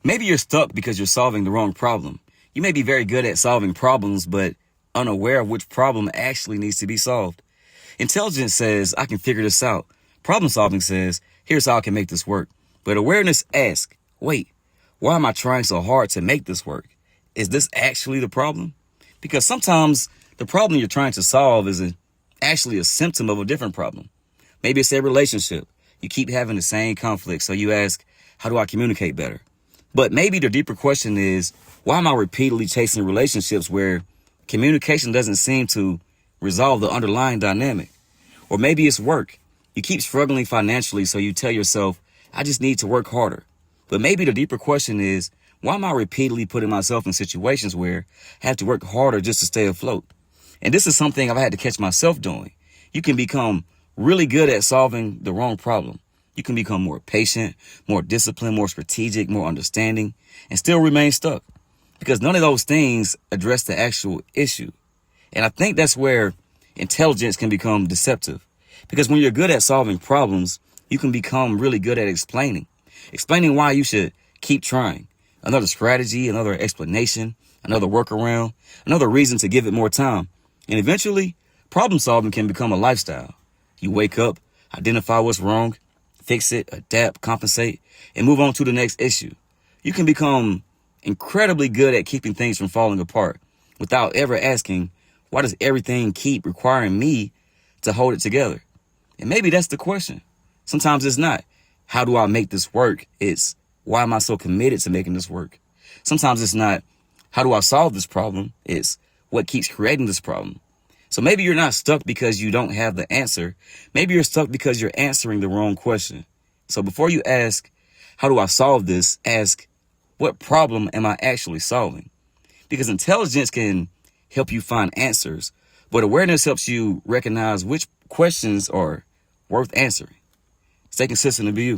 Maybe you're stuck because you're solving the wrong problem. You may be very good at solving problems, but unaware of which problem actually needs to be solved. Intelligence says, I can figure this out. Problem solving says, here's how I can make this work. But awareness asks, wait, why am I trying so hard to make this work? Is this actually the problem? Because sometimes the problem you're trying to solve is actually a symptom of a different problem. Maybe it's a relationship. You keep having the same conflict, so you ask, how do I communicate better? But maybe the deeper question is, why am I repeatedly chasing relationships where communication doesn't seem to resolve the underlying dynamic? Or maybe it's work. You keep struggling financially, so you tell yourself, I just need to work harder. But maybe the deeper question is, why am I repeatedly putting myself in situations where I have to work harder just to stay afloat? And this is something I've had to catch myself doing. You can become really good at solving the wrong problem. You can become more patient, more disciplined, more strategic, more understanding, and still remain stuck. Because none of those things address the actual issue. And I think that's where intelligence can become deceptive. Because when you're good at solving problems, you can become really good at explaining why you should keep trying. Another strategy, another explanation, another workaround, another reason to give it more time. And eventually, problem solving can become a lifestyle. You wake up, identify what's wrong, fix it, adapt, compensate, and move on to the next issue. You can become incredibly good at keeping things from falling apart without ever asking, why does everything keep requiring me to hold it together? And maybe that's the question. Sometimes it's not, how do I make this work? It's, why am I so committed to making this work? Sometimes it's not, how do I solve this problem? It's, what keeps creating this problem? So maybe you're not stuck because you don't have the answer. Maybe you're stuck because you're answering the wrong question. So before you ask, how do I solve this? Ask, what problem am I actually solving? Because intelligence can help you find answers, but awareness helps you recognize which questions are worth answering. Stay consistent and be you.